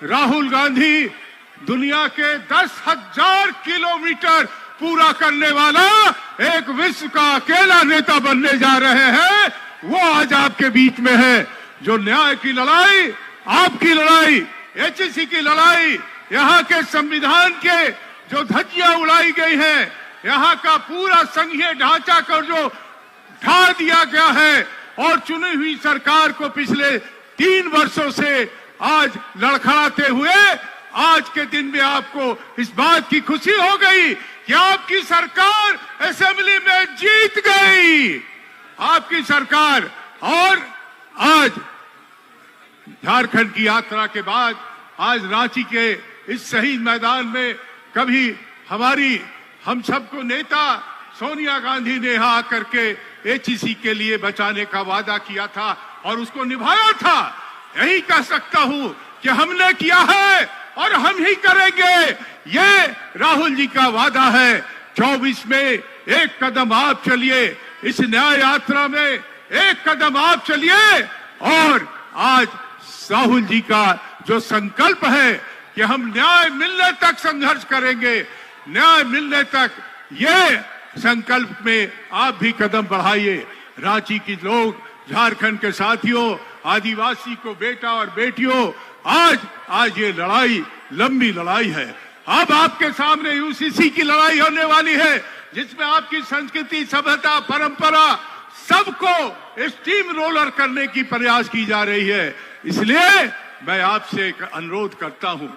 राहुल गांधी दुनिया के 10,000 किलोमीटर पूरा करने वाला एक विश्व का अकेला नेता बनने जा रहे हैं। वो आज आपके बीच में है। जो न्याय की लड़ाई, आपकी लड़ाई, एचईसी की लड़ाई, यहाँ के संविधान के जो धज्जियां उड़ाई गई हैं, यहाँ का पूरा संघीय ढांचा कर जो ढा दिया गया है और चुनी हुई सरकार को पिछले 3 वर्षों से आज लड़खड़ाते हुए आज के दिन में आपको इस बात की खुशी हो गई कि आपकी सरकार असेंबली में जीत गई, आपकी सरकार। और आज झारखंड की यात्रा के बाद आज रांची के इस शहीद मैदान में कभी हम सबको नेता सोनिया गांधी ने यहाँ आकर के एचईसी के लिए बचाने का वादा किया था और उसको निभाया था। यही कह सकता हूँ कि हमने किया है और हम ही करेंगे। ये राहुल जी का वादा है। 24 में एक कदम आप चलिए, इस न्याय यात्रा में एक कदम आप चलिए। और आज राहुल जी का जो संकल्प है कि हम न्याय मिलने तक संघर्ष करेंगे, न्याय मिलने तक, ये संकल्प में आप भी कदम बढ़ाइए। रांची के लोग, झारखंड के साथियों, आदिवासी को बेटा और बेटियों, आज ये लड़ाई लंबी लड़ाई है। अब आपके सामने यूसीसी की लड़ाई होने वाली है, जिसमें आपकी संस्कृति, सभ्यता, परंपरा सबको स्टीम रोलर करने की प्रयास की जा रही है। इसलिए मैं आपसे एक अनुरोध करता हूं,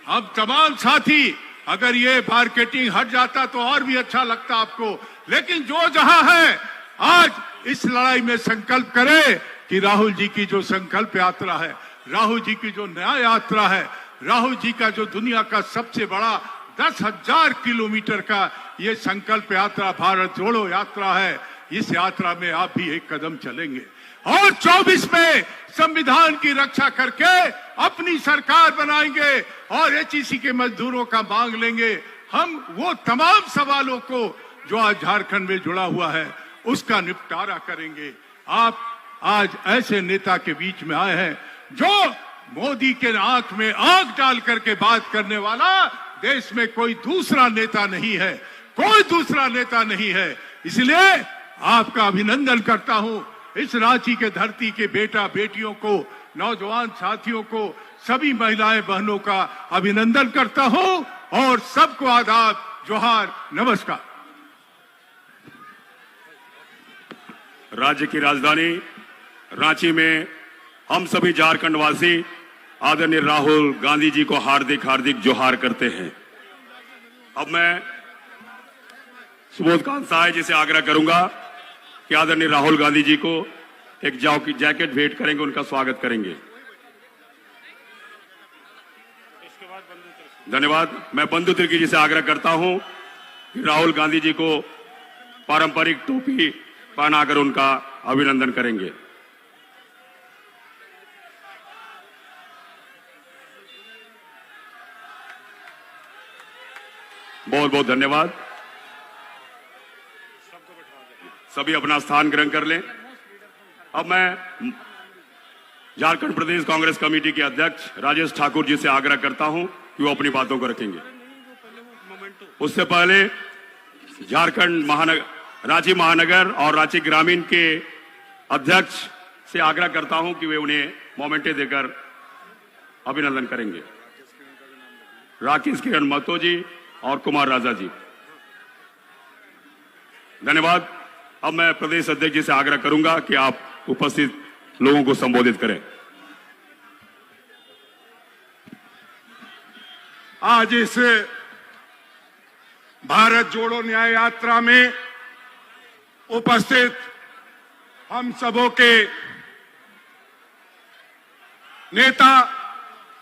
अब तमाम साथी, अगर ये मार्केटिंग हट जाता तो और भी अच्छा लगता आपको, लेकिन जो जहां है आज इस लड़ाई में संकल्प करे कि राहुल जी की जो संकल्प यात्रा है, राहुल जी की जो न्याय यात्रा है, राहुल जी का जो दुनिया का सबसे बड़ा 10,000 किलोमीटर का ये संकल्प यात्रा, भारत जोड़ो यात्रा है, इस यात्रा में आप भी एक कदम चलेंगे और 24 में संविधान की रक्षा करके अपनी सरकार बनाएंगे और एचईसी के मजदूरों का मांग लेंगे। हम वो तमाम सवालों को जो आज झारखंड में जुड़ा हुआ है उसका निपटारा करेंगे। आप आज ऐसे नेता के बीच में आए हैं जो मोदी के आंख में आंख डाल करके बात करने वाला देश में कोई दूसरा नेता नहीं है, कोई दूसरा नेता नहीं है। इसलिए आपका अभिनंदन करता हूं। इस रांची के धरती के बेटा बेटियों को, नौजवान साथियों को, सभी महिलाएं बहनों का अभिनंदन करता हूं और सबको आदाब, जोहार, नमस्कार। राज्य की राजधानी रांची में हम सभी झारखंड वासी आदरणीय राहुल गांधी जी को हार्दिक हार्दिक जोहार करते हैं। अब मैं सुबोध कांत साय जी से आग्रह करूंगा कि आदरणीय राहुल गांधी जी को एक जैकेट भेंट करेंगे, उनका स्वागत करेंगे। धन्यवाद। मैं बंधु तिर्की जी से आग्रह करता हूं कि राहुल गांधी जी को पारंपरिक टोपी पहनाकर उनका अभिनंदन करेंगे। बहुत बहुत धन्यवाद। सभी अपना स्थान ग्रहण कर लें। अब मैं झारखंड प्रदेश कांग्रेस कमेटी के अध्यक्ष राजेश ठाकुर जी से आग्रह करता हूं कि वो अपनी बातों को रखेंगे। उससे पहले रांची महानगर और रांची ग्रामीण के अध्यक्ष से आग्रह करता हूं कि वे उन्हें मोमेंटे देकर अभिनंदन करेंगे। राकेश किरण महतो जी और कुमार राजा जी, धन्यवाद। अब मैं प्रदेश अध्यक्ष जी से आग्रह करूंगा कि आप उपस्थित लोगों को संबोधित करें। आज इस भारत जोड़ो न्याय यात्रा में उपस्थित हम सबों के नेता,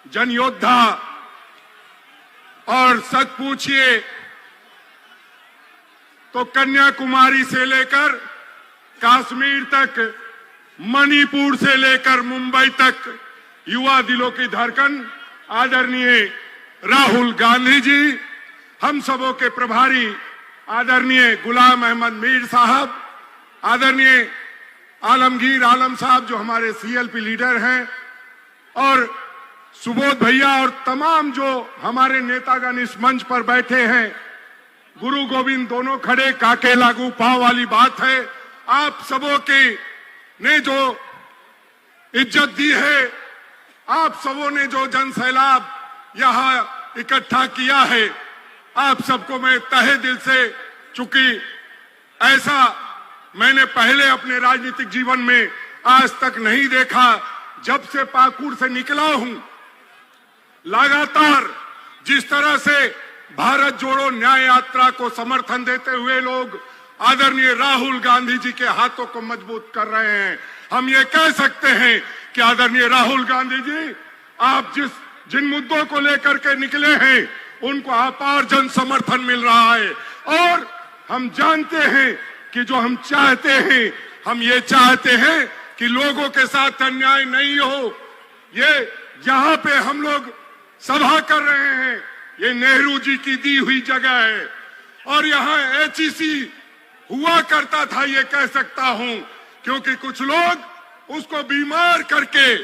जनयोद्धा और सच पूछिए तो कन्याकुमारी से लेकर कश्मीर तक, मणिपुर से लेकर मुंबई तक युवा दिलों की धड़कन आदरणीय राहुल गांधी जी, हम सबों के प्रभारी आदरणीय गुलाम अहमद मीर साहब, आदरणीय आलमगीर आलम साहब जो हमारे सीएलपी लीडर हैं, और सुबोध भैया और तमाम जो हमारे नेतागण इस मंच पर बैठे हैं, गुरु गोविंद दोनों खड़े, काके लागू पांव वाली बात है। आप सबों के ने जो इज्जत दी है, आप सबों ने जो जन सैलाब यहाँ इकट्ठा किया है, आप सबको मैं तहे दिल से, चूंकि ऐसा मैंने पहले अपने राजनीतिक जीवन में आज तक नहीं देखा, जब से पाकुड़ से निकला हूं, लगातार जिस तरह से भारत जोड़ो न्याय यात्रा को समर्थन देते हुए लोग आदरणीय राहुल गांधी जी के हाथों को मजबूत कर रहे हैं, हम ये कह सकते हैं कि आदरणीय राहुल गांधी जी, आप जिन मुद्दों को लेकर के निकले हैं, उनको अपार जन समर्थन मिल रहा है। और हम जानते हैं कि जो हम चाहते हैं, हम ये चाहते हैं कि लोगों के साथ अन्याय नहीं हो। ये जहां पे हम लोग सभा कर रहे हैं, ये नेहरू जी की दी हुई जगह है और यहाँ HEC हुआ करता था, ये कह सकता हूं, क्योंकि कुछ लोग उसको बीमार करके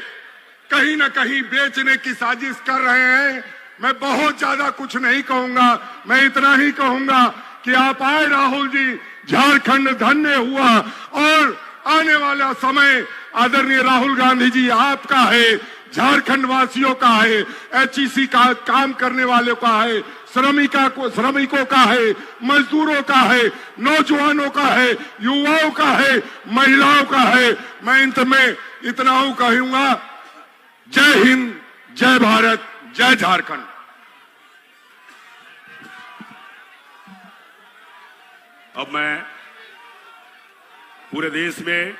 कहीं ना कहीं बेचने की साजिश कर रहे हैं। मैं बहुत ज्यादा कुछ नहीं कहूंगा, मैं इतना ही कहूंगा कि आप आए राहुल जी, झारखंड धन्य हुआ और आने वाला समय आदरणीय राहुल गांधी जी आपका है, झारखंड वासियों का है, HEC का काम करने वालों का है, श्रमिकों का है, मजदूरों का है, नौजवानों का है, युवाओं का है, महिलाओं का है। मैं अंत में इतना हूं कहूंगा, जय हिंद, जय भारत, जय झारखंड। अब मैं पूरे देश में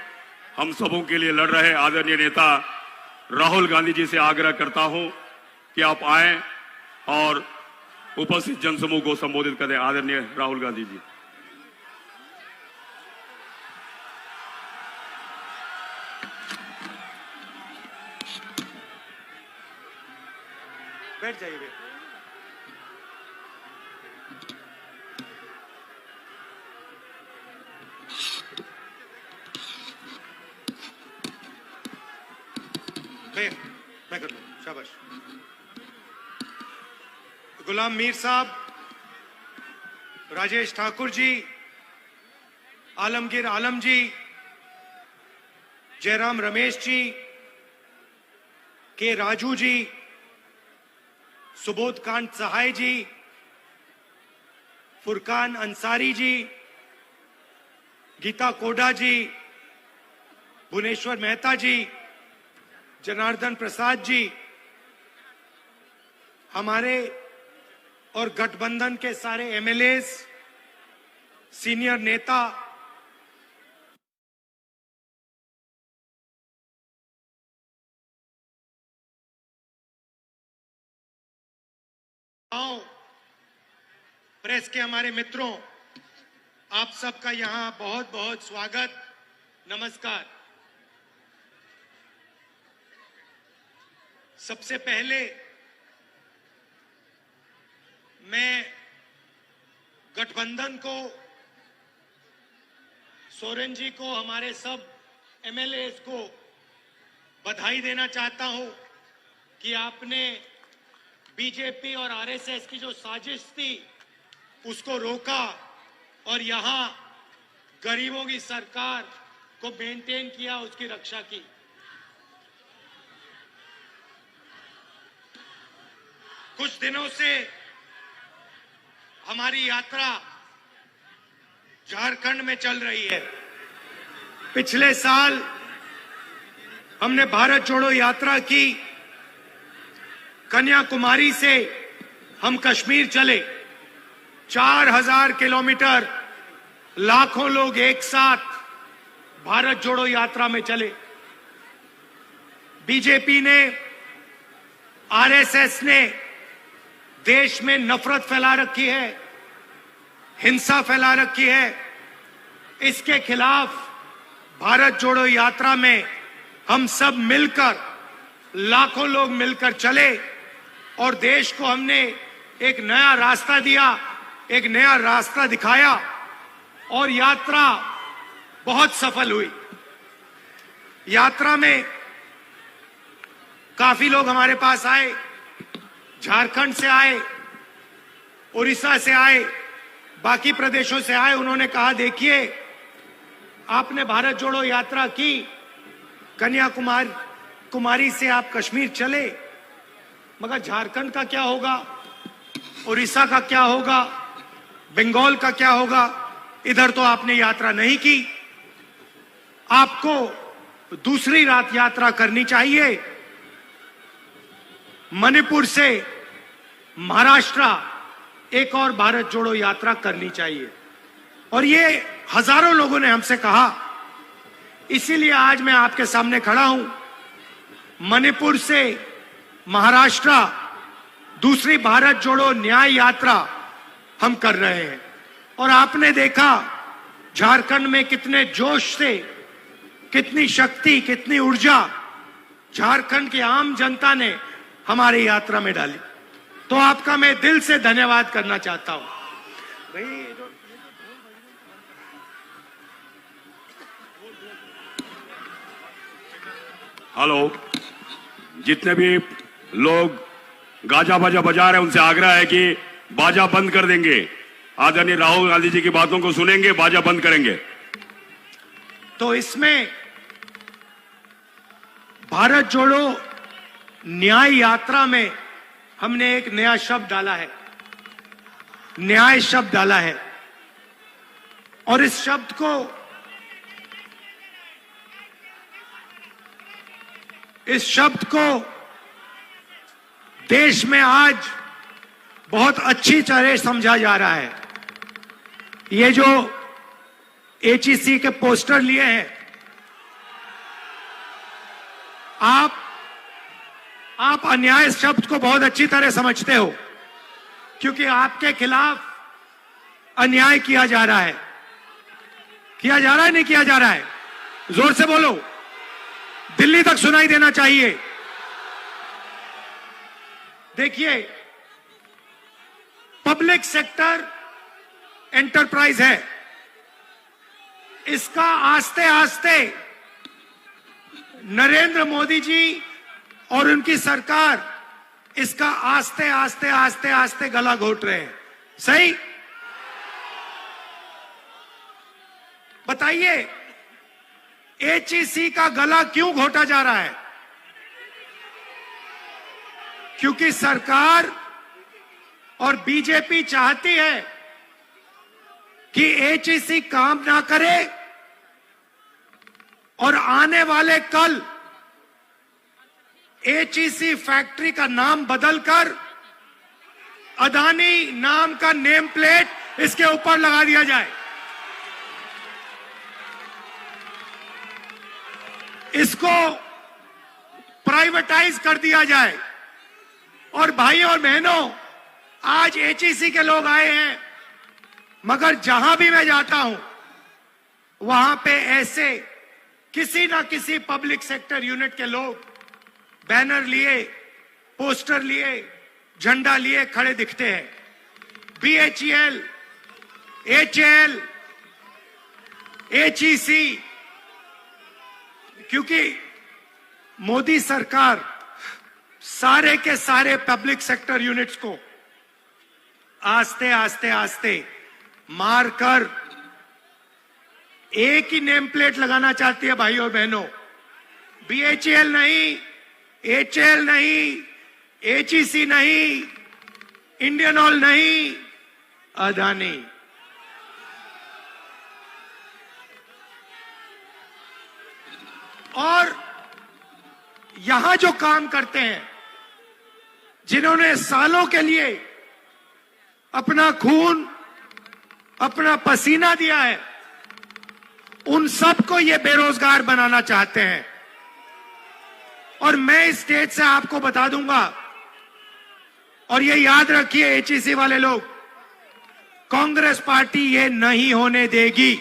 हम सबों के लिए लड़ रहे आदरणीय नेता राहुल गांधी जी से आग्रह करता हूं कि आप आएं और उपस्थित जनसमूह को संबोधित करें। आदरणीय राहुल गांधी जी। बैठ जाइए। मैं कर लूं, शाबाश। गुलाम मीर साहब, राजेश ठाकुर जी, आलमगीर आलम जी, जयराम रमेश जी, के राजू जी, सुबोध कांत सहाय जी, फुरकान अंसारी जी, गीता कोडा जी, भुवनेश्वर मेहता जी, जनार्दन प्रसाद जी, हमारे और गठबंधन के सारे MLAs, सीनियर नेता, प्रेस के हमारे मित्रों, आप सबका यहां बहुत बहुत स्वागत, नमस्कार। सबसे पहले मैं गठबंधन को, सोरेन जी को, हमारे सब MLAs को बधाई देना चाहता हूं कि आपने बीजेपी और RSS की जो साजिश थी उसको रोका और यहां गरीबों की सरकार को मेंटेन किया, उसकी रक्षा की। कुछ दिनों से हमारी यात्रा झारखंड में चल रही है। पिछले साल हमने भारत जोड़ो यात्रा की, कन्याकुमारी से हम कश्मीर चले, 4000 किलोमीटर, लाखों लोग एक साथ भारत जोड़ो यात्रा में चले। बीजेपी ने, RSS ने देश में नफरत फैला रखी है, हिंसा फैला रखी है। इसके खिलाफ भारत जोड़ो यात्रा में हम सब मिलकर, लाखों लोग मिलकर चले और देश को हमने एक नया रास्ता दिया, एक नया रास्ता दिखाया और यात्रा बहुत सफल हुई। यात्रा में काफी लोग हमारे पास आए, झारखंड से आए, उड़ीसा से आए, बाकी प्रदेशों से आए। उन्होंने कहा, देखिए आपने भारत जोड़ो यात्रा की, कन्याकुमारी से आप कश्मीर चले, मगर झारखंड का क्या होगा, उड़ीसा का क्या होगा, बंगाल का क्या होगा? इधर तो आपने यात्रा नहीं की। आपको दूसरी रात यात्रा करनी चाहिए। मणिपुर से महाराष्ट्र एक और भारत जोड़ो यात्रा करनी चाहिए। और ये हजारों लोगों ने हमसे कहा, इसीलिए आज मैं आपके सामने खड़ा हूं। मणिपुर से महाराष्ट्र दूसरी भारत जोड़ो न्याय यात्रा हम कर रहे हैं। और आपने देखा झारखंड में कितने जोश से, कितनी शक्ति, कितनी ऊर्जा झारखंड की आम जनता ने हमारी यात्रा में डाली। तो आपका मैं दिल से धन्यवाद करना चाहता हूं। हेलो, जितने भी लोग गाजा बाजा बजा रहे हैं उनसे आग्रह है कि बाजा बंद कर देंगे। आदरणीय राहुल गांधी जी की बातों को सुनेंगे, बाजा बंद करेंगे। तो इसमें भारत जोड़ो न्याय यात्रा में हमने एक नया शब्द डाला है, न्याय शब्द डाला है। और इस शब्द को देश में आज बहुत अच्छी तरह समझा जा रहा है। ये जो HEC के पोस्टर लिए हैं, आप अन्याय शब्द को बहुत अच्छी तरह समझते हो, क्योंकि आपके खिलाफ अन्याय किया जा रहा है। किया जा रहा है, नहीं किया जा रहा है? जोर से बोलो, दिल्ली तक सुनाई देना चाहिए। देखिए, पब्लिक सेक्टर एंटरप्राइज है, इसका आस्ते आस्ते नरेंद्र मोदी जी और उनकी सरकार इसका आस्ते आस्ते आस्ते आस्ते गला घोट रहे हैं। सही? बताइए, HEC का गला क्यों घोटा जा रहा है? क्योंकि सरकार और बीजेपी चाहती है कि HEC काम ना करे और आने वाले कल HEC फैक्ट्री का नाम बदलकर अदानी नाम का नेम प्लेट इसके ऊपर लगा दिया जाए। इसको प्राइवेटाइज कर दिया जाए। और भाइयों और बहनों, आज HEC के लोग आए हैं, मगर जहां भी मैं जाता हूं वहां पे ऐसे किसी ना किसी पब्लिक सेक्टर यूनिट के लोग बैनर लिए, पोस्टर लिए, झंडा लिए खड़े दिखते हैं। BHEL, HAL, HEC, क्योंकि मोदी सरकार सारे के सारे पब्लिक सेक्टर यूनिट्स को आस्ते आस्ते आस्ते मारकर एक ही नेम प्लेट लगाना चाहती है। भाई और बहनों, BHEL नहीं, HAL नहीं, HEC नहीं, इंडियन ऑयल नहीं, अदानी। और यहां जो काम करते हैं, जिन्होंने सालों के लिए अपना खून, अपना पसीना दिया है, उन सबको ये बेरोजगार बनाना चाहते हैं। और मैं इस स्टेज से आपको बता दूंगा, और ये याद रखिए HEC वाले लोग, कांग्रेस पार्टी ये नहीं होने देगी।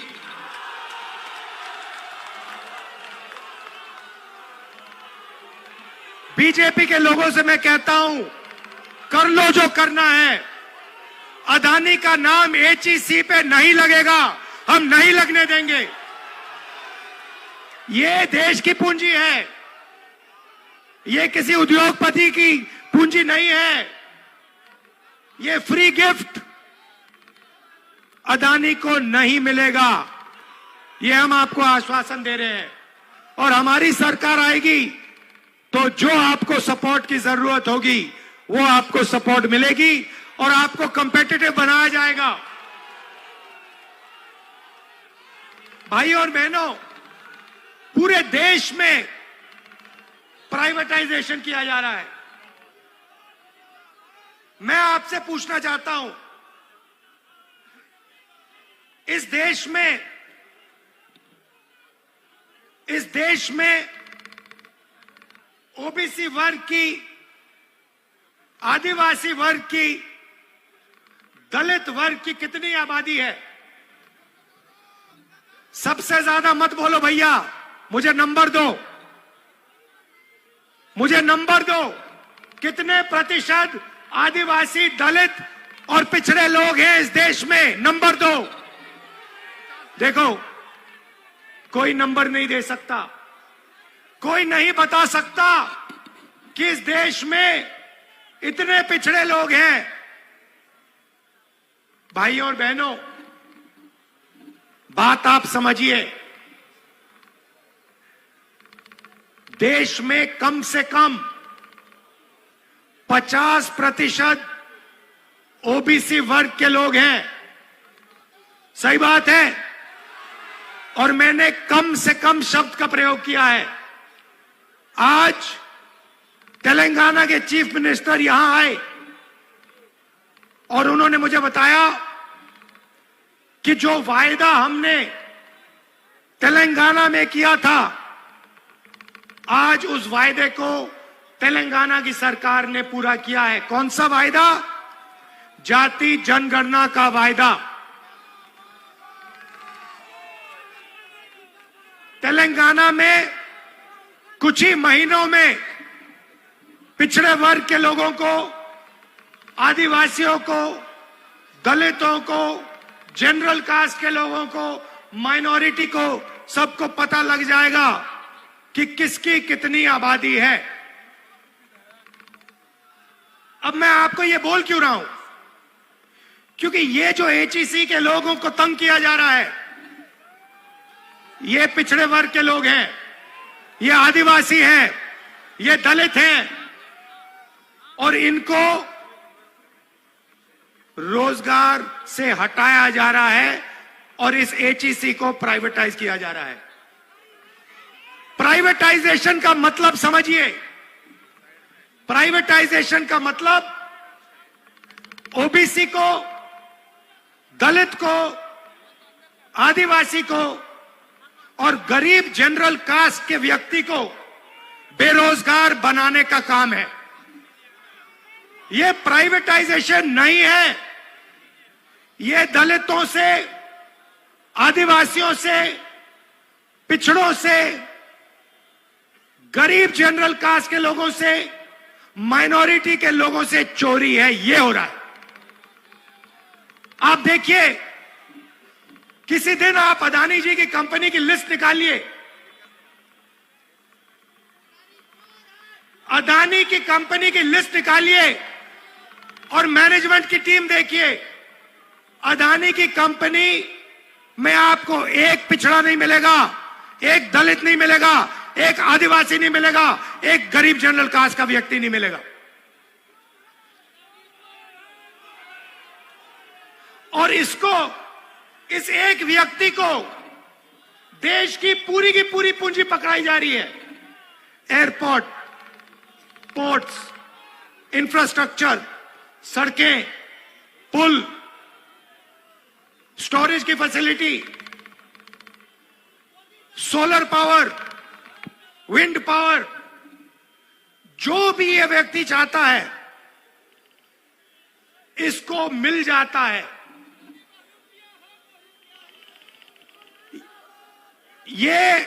बीजेपी के लोगों से मैं कहता हूं, कर लो जो करना है। अदानी का नाम HEC पे नहीं लगेगा, हम नहीं लगने देंगे। ये देश की पूंजी है, ये किसी उद्योगपति की पूंजी नहीं है, ये फ्री गिफ्ट अदानी को नहीं मिलेगा, ये हम आपको आश्वासन दे रहे हैं। और हमारी सरकार आएगी तो जो आपको सपोर्ट की जरूरत होगी वो आपको सपोर्ट मिलेगी और आपको कंपेटिटिव बनाया जाएगा। भाई और बहनों, पूरे देश में प्राइवेटाइजेशन किया जा रहा है। मैं आपसे पूछना चाहता हूं, इस देश में ओबीसी वर्ग की, आदिवासी वर्ग की, दलित वर्ग की कितनी आबादी है? सबसे ज्यादा मत बोलो भैया, मुझे नंबर दो, मुझे नंबर दो। कितने प्रतिशत आदिवासी, दलित और पिछड़े लोग हैं इस देश में? नंबर दो। देखो, कोई नंबर नहीं दे सकता, कोई नहीं बता सकता कि इस देश में इतने पिछड़े लोग हैं। भाई और बहनों, बात आप समझिए, देश में कम से कम 50% ओबीसी वर्ग के लोग हैं। सही बात है। और मैंने कम से कम शब्द का प्रयोग किया है। आज तेलंगाना के चीफ मिनिस्टर यहां आए और उन्होंने मुझे बताया कि जो वायदा हमने तेलंगाना में किया था, आज उस वायदे को तेलंगाना की सरकार ने पूरा किया है। कौन सा वायदा? जाति जनगणना का वायदा। तेलंगाना में कुछ ही महीनों में पिछड़े वर्ग के लोगों को, आदिवासियों को, दलितों को, जनरल कास्ट के लोगों को, माइनॉरिटी को, सबको पता लग जाएगा कि किसकी कितनी आबादी है। अब मैं आपको ये बोल क्यों रहा हूं? क्योंकि ये जो एचईसी के लोगों को तंग किया जा रहा है, ये पिछड़े वर्ग के लोग हैं, ये आदिवासी हैं, ये दलित हैं, और इनको रोजगार से हटाया जा रहा है और इस एचईसी को प्राइवेटाइज किया जा रहा है। प्राइवेटाइजेशन का मतलब समझिए। प्राइवेटाइजेशन का मतलब ओबीसी को, दलित को, आदिवासी को और गरीब जनरल कास्ट के व्यक्ति को बेरोजगार बनाने का काम है। यह प्राइवेटाइजेशन नहीं है। यह दलितों से, आदिवासियों से, पिछड़ों से, गरीब जनरल कास्ट के लोगों से, माइनॉरिटी के लोगों से चोरी है। यह हो रहा है। आप देखिए, किसी दिन आप अदानी जी की कंपनी की लिस्ट निकालिए, अदानी की कंपनी की लिस्ट निकालिए और मैनेजमेंट की टीम देखिए। अदानी की कंपनी में आपको एक पिछड़ा नहीं मिलेगा, एक दलित नहीं मिलेगा, एक आदिवासी नहीं मिलेगा, एक गरीब जनरल कास्ट का व्यक्ति नहीं मिलेगा। और इसको, इस एक व्यक्ति को देश की पूरी पूंजी पकड़ाई जा रही है। एयरपोर्ट, पोर्ट्स, इंफ्रास्ट्रक्चर, सड़कें, पुल, स्टोरेज की facility, solar power, wind power, जो भी ये व्यक्ति चाहता है इसको मिल जाता है। ये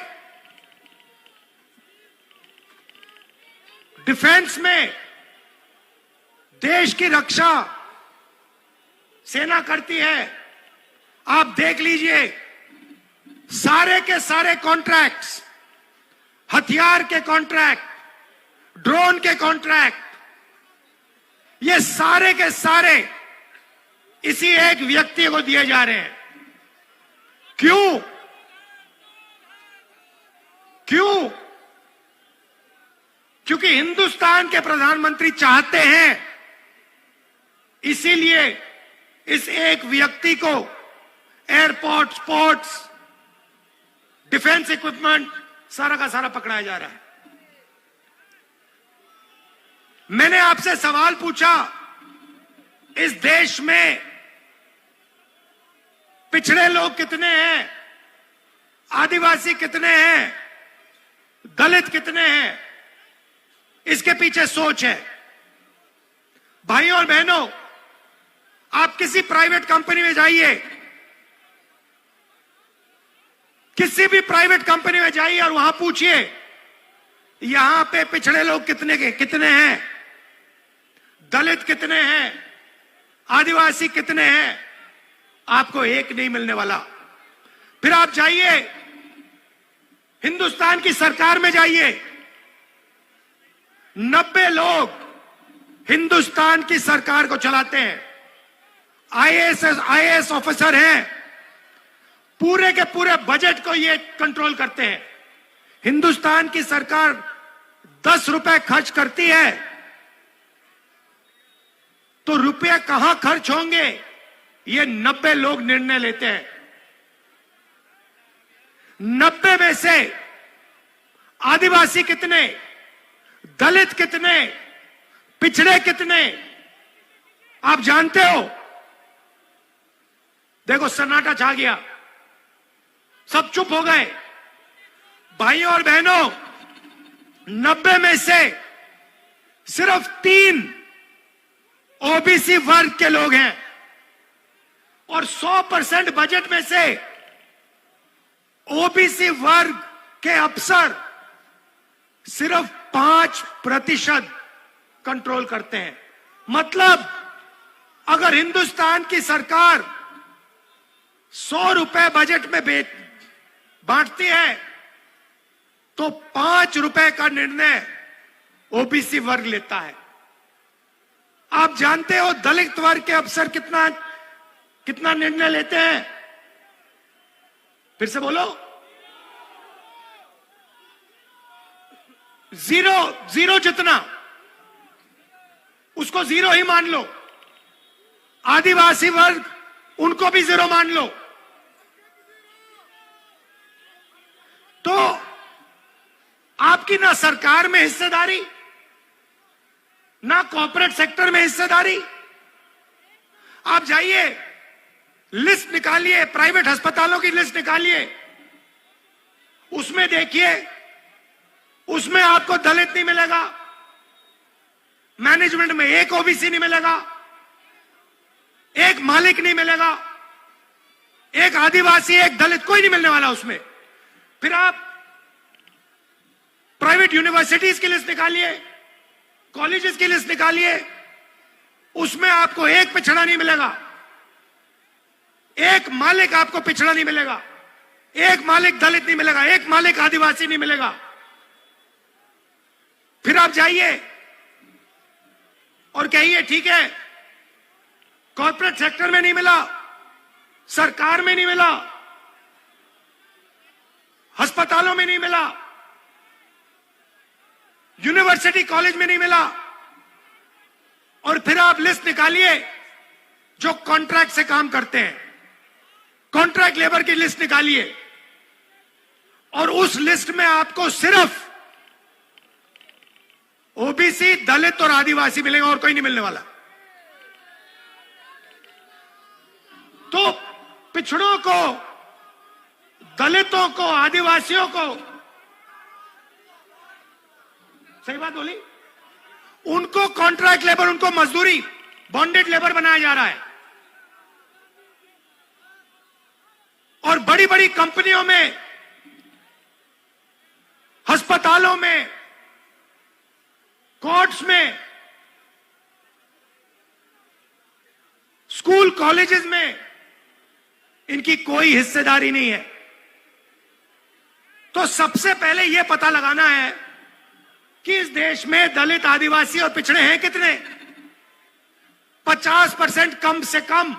डिफेंस में देश की रक्षा सेना करती है। आप देख लीजिए, सारे के सारे कॉन्ट्रैक्ट्स, हथियार के कॉन्ट्रैक्ट, ड्रोन के कॉन्ट्रैक्ट, ये सारे के सारे इसी एक व्यक्ति को दिए जा रहे हैं। क्यों? क्यों? क्योंकि हिंदुस्तान के प्रधानमंत्री चाहते हैं, इसीलिए इस एक व्यक्ति को एयरपोर्ट, स्पोर्ट्स, डिफेंस इक्विपमेंट सारा का सारा पकड़ाया जा रहा है। मैंने आपसे सवाल पूछा, इस देश में पिछड़े लोग कितने हैं, आदिवासी कितने हैं, दलित कितने हैं? इसके पीछे सोच है। भाइयों और बहनों, आप किसी प्राइवेट कंपनी में जाइए, किसी भी प्राइवेट कंपनी में जाइए और वहां पूछिए यहां पे पिछड़े लोग कितने हैं, दलित कितने हैं, आदिवासी कितने हैं, आपको एक नहीं मिलने वाला। फिर आप जाइए हिंदुस्तान की सरकार में जाइए, 90 लोग हिंदुस्तान की सरकार को चलाते हैं, आईएएस ऑफिसर हैं, पूरे के पूरे बजट को ये कंट्रोल करते हैं। हिंदुस्तान की सरकार 10 रुपए खर्च करती है तो रुपए कहां खर्च होंगे, ये 90 लोग निर्णय लेते हैं। 90 में से आदिवासी कितने, दलित कितने, पिछड़े कितने, आप जानते हो? देखो सन्नाटा छा गया, सब चुप हो गए। भाइयों और बहनों, 90 में से सिर्फ 3 ओबीसी वर्ग के लोग हैं और 100% बजट में से ओबीसी वर्ग के अफसर सिर्फ 5% कंट्रोल करते हैं। मतलब अगर हिंदुस्तान की सरकार 100 रुपए बजट में बांटती है तो 5 रुपए का निर्णय ओबीसी वर्ग लेता है। आप जानते हो दलित वर्ग के अफसर कितना निर्णय लेते हैं? फिर से बोलो, जीरो जितना, उसको जीरो ही मान लो। आदिवासी वर्ग, उनको भी जीरो मान लो। तो आपकी ना सरकार में हिस्सेदारी, ना कॉर्पोरेट सेक्टर में हिस्सेदारी। आप जाइए, लिस्ट निकालिए, प्राइवेट अस्पतालों की लिस्ट निकालिए, उसमें देखिए, उसमें आपको दलित नहीं मिलेगा, मैनेजमेंट में एक ओबीसी नहीं मिलेगा, एक मालिक नहीं मिलेगा, एक आदिवासी, एक दलित, कोई नहीं मिलने वाला उसमें। फिर आप प्राइवेट यूनिवर्सिटीज की लिस्ट निकालिए, कॉलेजेस की लिस्ट निकालिए, उसमें आपको एक पिछड़ा नहीं मिलेगा, एक मालिक आपको पिछड़ा नहीं मिलेगा, एक मालिक दलित नहीं मिलेगा, एक मालिक आदिवासी नहीं मिलेगा। फिर आप जाइए और कहिए ठीक है, कॉर्पोरेट सेक्टर में नहीं मिला, सरकार में नहीं मिला, अस्पतालों में नहीं मिला, यूनिवर्सिटी कॉलेज में नहीं मिला। और फिर आप लिस्ट निकालिए जो कॉन्ट्रैक्ट से काम करते हैं, कॉन्ट्रैक्ट लेबर की लिस्ट निकालिए और उस लिस्ट में आपको सिर्फ ओबीसी, दलित और आदिवासी मिलेगा और कोई नहीं मिलने वाला। तो पिछड़ों को, दलितों को, आदिवासियों को, सही बात बोली, उनको कॉन्ट्रैक्ट लेबर, उनको मजदूरी, बॉन्डेड लेबर बनाया जा रहा है। और बड़ी बड़ी कंपनियों में, अस्पतालों में, कोर्ट्स में, स्कूल कॉलेजेस में इनकी कोई हिस्सेदारी नहीं है। तो सबसे पहले यह पता लगाना है कि इस देश में दलित, आदिवासी और पिछड़े हैं कितने? 50% कम से कम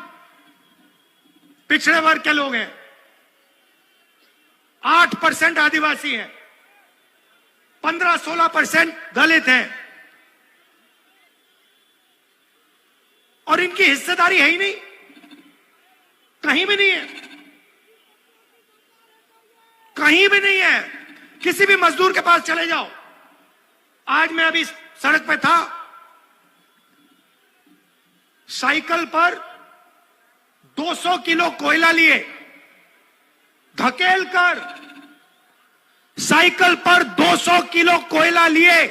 पिछड़े वर्ग के लोग हैं, 8% आदिवासी हैं, 15-16% दलित हैं, और इनकी हिस्सेदारी है ही नहीं, कहीं भी नहीं है, कहीं भी नहीं है। किसी भी मजदूर के पास चले जाओ। आज मैं अभी सड़क पे था, साइकिल पर 200 किलो कोयला लिए धकेल कर, साइकिल पर 200 किलो कोयला लिए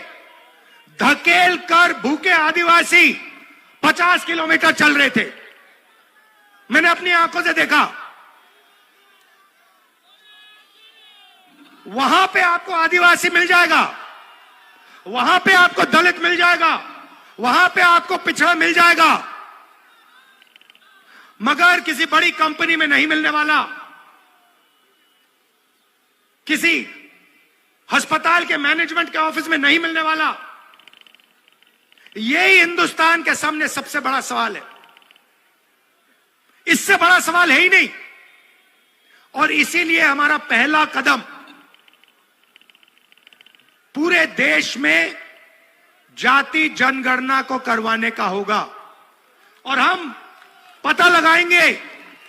धकेल कर भूखे आदिवासी 50 किलोमीटर चल रहे थे। मैंने अपनी आंखों से देखा। वहां पे आपको आदिवासी मिल जाएगा, वहां पे आपको दलित मिल जाएगा, वहां पे आपको पिछड़ा मिल जाएगा, मगर किसी बड़ी कंपनी में नहीं मिलने वाला, किसी अस्पताल के मैनेजमेंट के ऑफिस में नहीं मिलने वाला। यही हिंदुस्तान के सामने सबसे बड़ा सवाल है, इससे बड़ा सवाल है ही नहीं। और इसीलिए हमारा पहला कदम पूरे देश में जाति जनगणना को करवाने का होगा, और हम पता लगाएंगे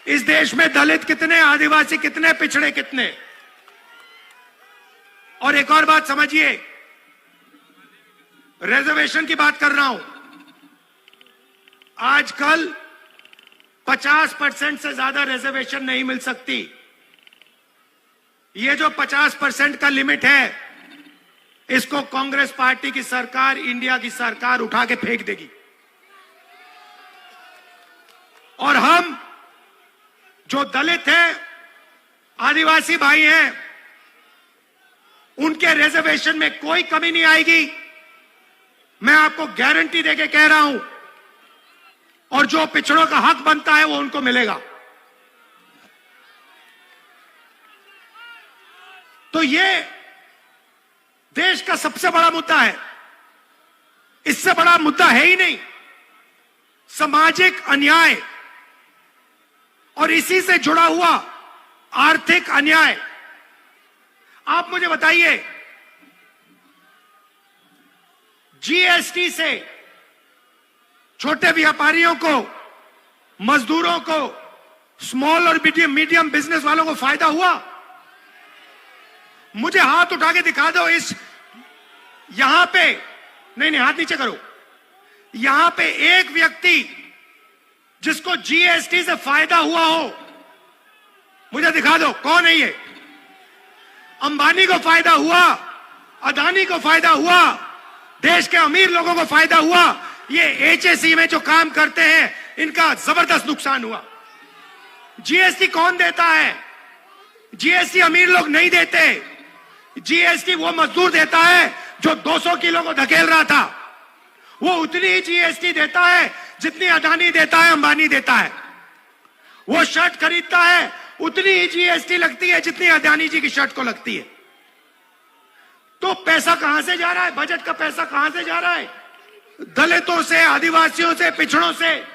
इस देश में दलित कितने, आदिवासी कितने, पिछड़े कितने। और एक और बात समझिए, रिजर्वेशन की बात कर रहा हूं। आजकल 50% से ज्यादा रिजर्वेशन नहीं मिल सकती। ये जो 50% का लिमिट है, इसको कांग्रेस पार्टी की सरकार, इंडिया की सरकार उठा के फेंक देगी। और हम जो दलित हैं, आदिवासी भाई हैं, उनके रिजर्वेशन में कोई कमी नहीं आएगी, मैं आपको गारंटी देके कह रहा हूं। और जो पिछड़ों का हक बनता है वो उनको मिलेगा। तो ये देश का सबसे बड़ा मुद्दा है, इससे बड़ा मुद्दा है ही नहीं। सामाजिक अन्याय और इसी से जुड़ा हुआ आर्थिक अन्याय। आप मुझे बताइए, जीएसटी से छोटे व्यापारियों को, मजदूरों को, स्मॉल और मीडियम बिजनेस वालों को फायदा हुआ? मुझे हाथ उठा के दिखा दो इस, यहां पे, नहीं हाथ नीचे करो, यहां पे एक व्यक्ति जिसको जीएसटी से फायदा हुआ हो, मुझे दिखा दो, कौन है ये? अंबानी को फायदा हुआ, अदानी को फायदा हुआ, देश के अमीर लोगों को फायदा हुआ। ये एचएसई में जो काम करते हैं, इनका जबरदस्त नुकसान हुआ। जीएसटी कौन देता है? जीएसटी अमीर लोग नहीं देते। जीएसटी वो मजदूर देता है जो 200 किलो को धकेल रहा था। वो उतनी ही जीएसटी देता है जितनी अदानी देता है, अंबानी देता है। वो शर्ट खरीदता है, उतनी ही जीएसटी लगती है जितनी अदानी जी की शर्ट को लगती है। तो पैसा कहां से जा रहा है? बजट का पैसा कहां से जा रहा है? दलितों से, आदिवासियों से, पिछड़ों से,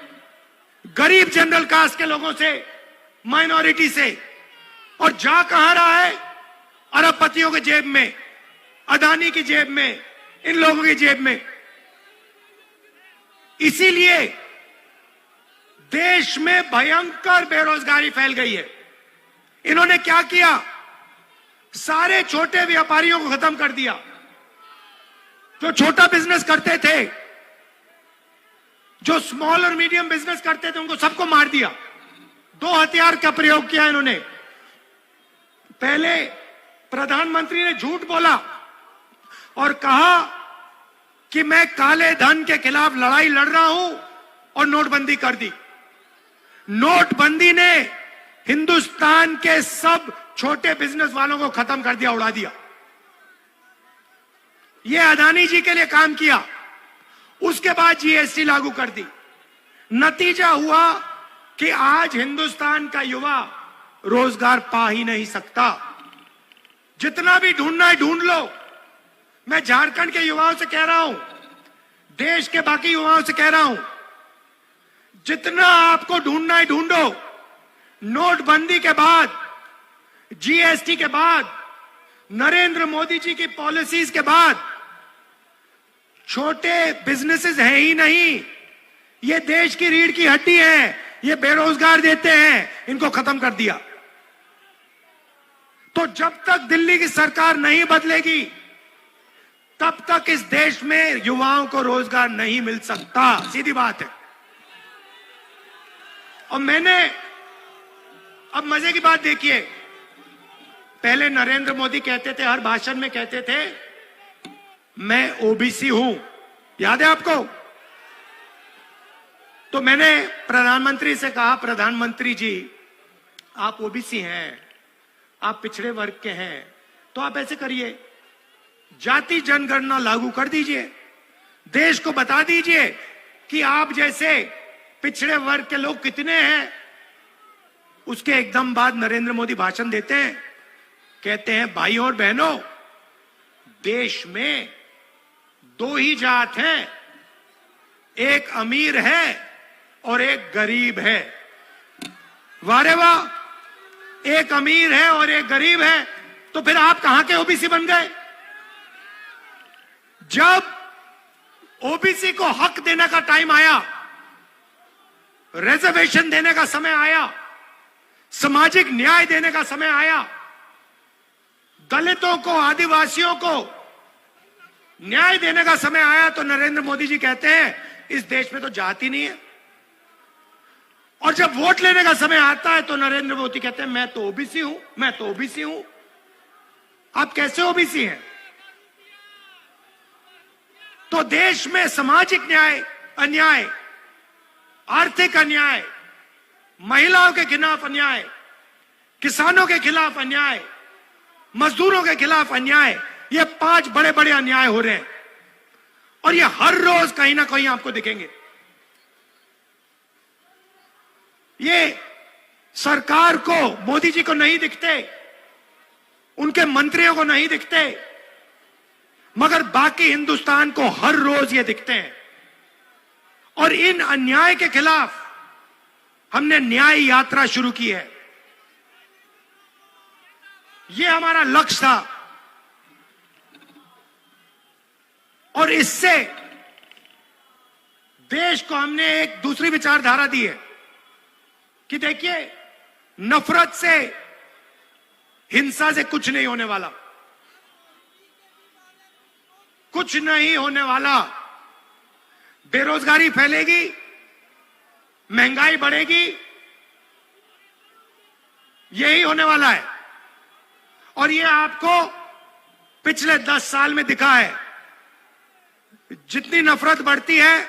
गरीब जनरल कास्ट के लोगों से, माइनॉरिटी से। और जा कहां रहा है? अरबपतियों के जेब में, अदानी की जेब में, इन लोगों की जेब में। इसीलिए देश में भयंकर बेरोजगारी फैल गई है। इन्होंने क्या किया? सारे छोटे व्यापारियों को खत्म कर दिया। जो छोटा बिजनेस करते थे, जो स्मॉल और मीडियम बिजनेस करते थे, उनको सबको मार दिया। दो हथियार का प्रयोग किया इन्होंने। पहले प्रधानमंत्री ने झूठ बोला और कहा कि मैं काले धन के खिलाफ लड़ाई लड़ रहा हूं, और नोटबंदी कर दी। नोटबंदी ने हिंदुस्तान के सब छोटे बिजनेस वालों को खत्म कर दिया, उड़ा दिया। यह अदानी जी के लिए काम किया। उसके बाद जीएसटी लागू कर दी। नतीजा हुआ कि आज हिंदुस्तान का युवा रोजगार पा ही नहीं सकता। जितना भी ढूंढना है ढूंढ लो, मैं झारखंड के युवाओं से कह रहा हूं, देश के बाकी युवाओं से कह रहा हूं, जितना आपको ढूंढना है ढूंढो। नोटबंदी के बाद, जीएसटी के बाद, नरेंद्र मोदी जी की पॉलिसीज के बाद छोटे बिजनेसेस हैं ही नहीं। ये देश की रीढ़ की हड्डी है, ये बेरोजगार देते हैं, इनको खत्म कर दिया। तो जब तक दिल्ली की सरकार नहीं बदलेगी तब तक इस देश में युवाओं को रोजगार नहीं मिल सकता, सीधी बात है। और मैंने, अब मजे की बात देखिए, पहले नरेंद्र मोदी कहते थे, हर भाषण में कहते थे मैं ओबीसी हूं, याद है आपको? तो मैंने प्रधानमंत्री से कहा, प्रधानमंत्री जी आप ओबीसी हैं, आप पिछड़े वर्ग के हैं, तो आप ऐसे करिए, जाति जनगणना लागू कर दीजिए, देश को बता दीजिए कि आप जैसे पिछड़े वर्ग के लोग कितने हैं। उसके एकदम बाद नरेंद्र मोदी भाषण देते हैं, कहते हैं भाइयों और बहनों, देश में दो ही जात हैं, एक अमीर है और एक गरीब है। वाह रे वाह, एक अमीर है और एक गरीब है, तो फिर आप कहां के ओबीसी बन गए? जब ओबीसी को हक देने का टाइम आया, रिजर्वेशन देने का समय आया, सामाजिक न्याय देने का समय आया, दलितों को, आदिवासियों को न्याय देने का समय आया, तो नरेंद्र मोदी जी कहते हैं इस देश में तो जाति नहीं है। और जब वोट लेने का समय आता है तो नरेंद्र मोदी कहते हैं मैं तो ओबीसी हूं, मैं तो ओबीसी हूं। आप कैसे ओबीसी हैं? तो देश में सामाजिक न्याय, अन्याय, आर्थिक अन्याय, महिलाओं के खिलाफ अन्याय, किसानों के खिलाफ अन्याय, मजदूरों के खिलाफ अन्याय, ये 5 बड़े बड़े अन्याय हो रहे हैं और ये हर रोज कहीं ना कहीं आपको दिखेंगे। ये सरकार को, मोदी जी को नहीं दिखते, उनके मंत्रियों को नहीं दिखते, मगर बाकी हिंदुस्तान को हर रोज ये दिखते हैं। और इन अन्याय के खिलाफ हमने न्याय यात्रा शुरू की है। ये हमारा लक्ष्य था और इससे देश को हमने एक दूसरी विचारधारा दी है कि देखिए, नफरत से, हिंसा से कुछ नहीं होने वाला, कुछ नहीं होने वाला। बेरोजगारी फैलेगी, महंगाई बढ़ेगी, यही होने वाला है। और ये आपको पिछले 10 साल में दिखा है। जितनी नफरत बढ़ती है,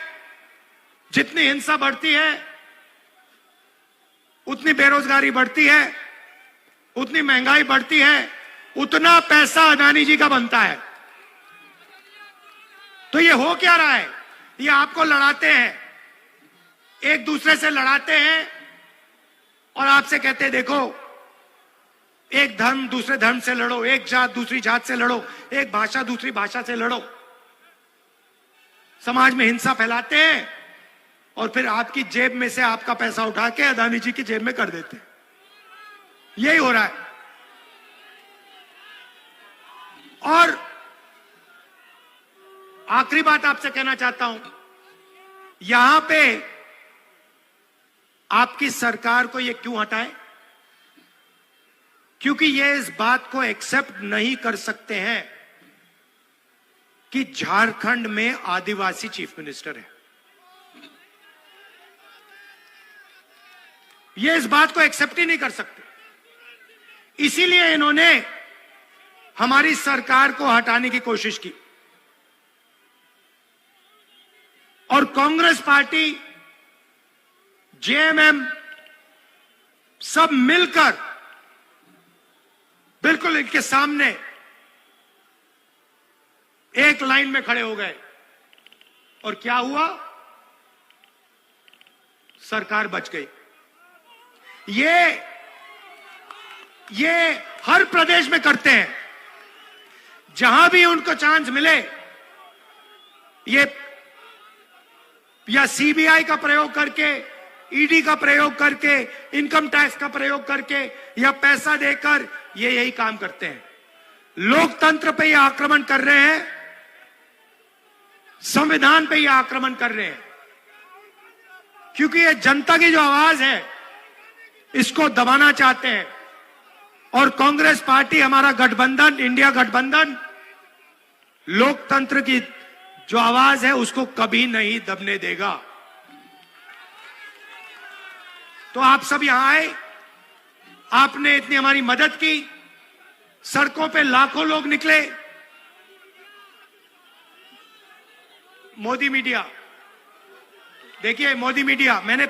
जितनी हिंसा बढ़ती है, उतनी बेरोजगारी बढ़ती है, उतनी महंगाई बढ़ती है, उतना पैसा अदानी जी का बनता है। तो ये हो क्या रहा है? ये आपको लड़ाते हैं, एक दूसरे से लड़ाते हैं और आपसे कहते हैं देखो, एक धर्म दूसरे धर्म से लड़ो, एक जात दूसरी जात से लड़ो, एक भाषा दूसरी भाषा से लड़ो। समाज में हिंसा फैलाते हैं और फिर आपकी जेब में से आपका पैसा उठा के अदानी जी की जेब में कर देते हैं। यही हो रहा है। और आखिरी बात आपसे कहना चाहता हूं, यहां पे आपकी सरकार को ये क्यों हटाए? क्योंकि ये इस बात को एक्सेप्ट नहीं कर सकते हैं कि झारखंड में आदिवासी चीफ मिनिस्टर है। ये इस बात को एक्सेप्ट ही नहीं कर सकते। इसीलिए इन्होंने हमारी सरकार को हटाने की कोशिश की और कांग्रेस पार्टी, जेएमएम सब मिलकर बिल्कुल इनके सामने एक लाइन में खड़े हो गए। और क्या हुआ? सरकार बच गई। ये हर प्रदेश में करते हैं। जहां भी उनको चांस मिले ये या सीबीआई का प्रयोग करके, ईडी का प्रयोग करके, इनकम टैक्स का प्रयोग करके या पैसा देकर ये यही काम करते हैं। लोकतंत्र पे ये आक्रमण कर रहे हैं, संविधान पे ये आक्रमण कर रहे हैं, क्योंकि ये जनता की जो आवाज है इसको दबाना चाहते हैं। और कांग्रेस पार्टी, हमारा गठबंधन, इंडिया गठबंधन, लोकतंत्र की जो आवाज है उसको कभी नहीं दबने देगा। तो आप सब यहां आए, आपने इतनी हमारी मदद की, सड़कों पे लाखों लोग निकले। मोदी मीडिया, देखिए मोदी मीडिया, मैंने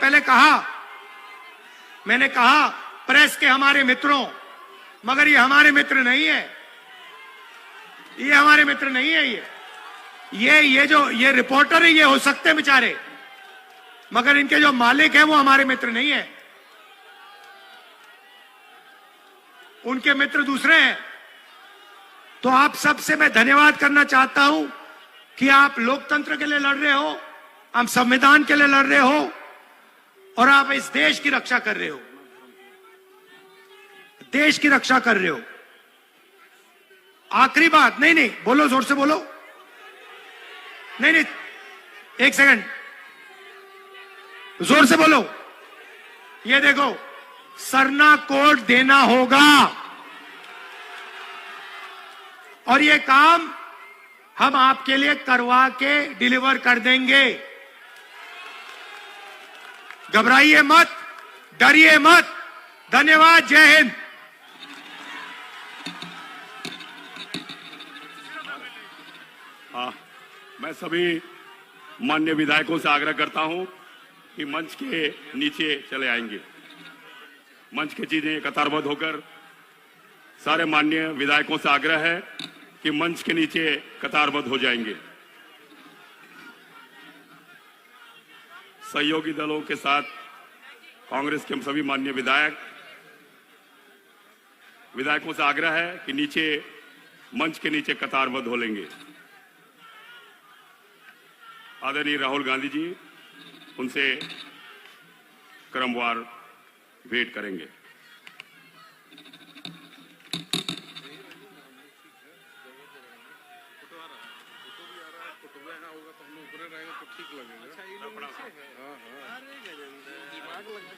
कहा प्रेस के हमारे मित्रों, मगर ये हमारे मित्र नहीं है, ये हमारे मित्र नहीं है। ये रिपोर्टर है, ये हो सकते हैं बेचारे, मगर इनके जो मालिक हैं वो हमारे मित्र नहीं है, उनके मित्र दूसरे हैं। तो आप सबसे मैं धन्यवाद करना चाहता हूं कि आप लोकतंत्र के लिए लड़ रहे हो, आप संविधान के लिए लड़ रहे हो और आप इस देश की रक्षा कर रहे हो, देश की रक्षा कर रहे हो। आखिरी बात, नहीं बोलो, जोर से बोलो, नहीं एक सेकंड, जोर से बोलो। ये देखो, सरना कोड देना होगा और ये काम हम आपके लिए करवा के डिलीवर कर देंगे। घबराइए मत, डरिए मत। धन्यवाद, जय हिंद। मैं सभी माननीय विधायकों से आग्रह करता हूं कि मंच के नीचे चले आएंगे। मंच की चीजें कतारबद्ध होकर, सारे माननीय विधायकों से आग्रह है कि मंच के नीचे कतारबद्ध हो जाएंगे। सहयोगी दलों के साथ कांग्रेस के सभी माननीय विधायकों से आग्रह है कि नीचे, मंच के नीचे कतारबद्ध हो लेंगे। आदरणीय राहुल गांधी जी उनसे क्रमवार भेंट करेंगे। ठीक लगेगा। अच्छा, ये लोग नीचे है। हाँ। दिमाग लगा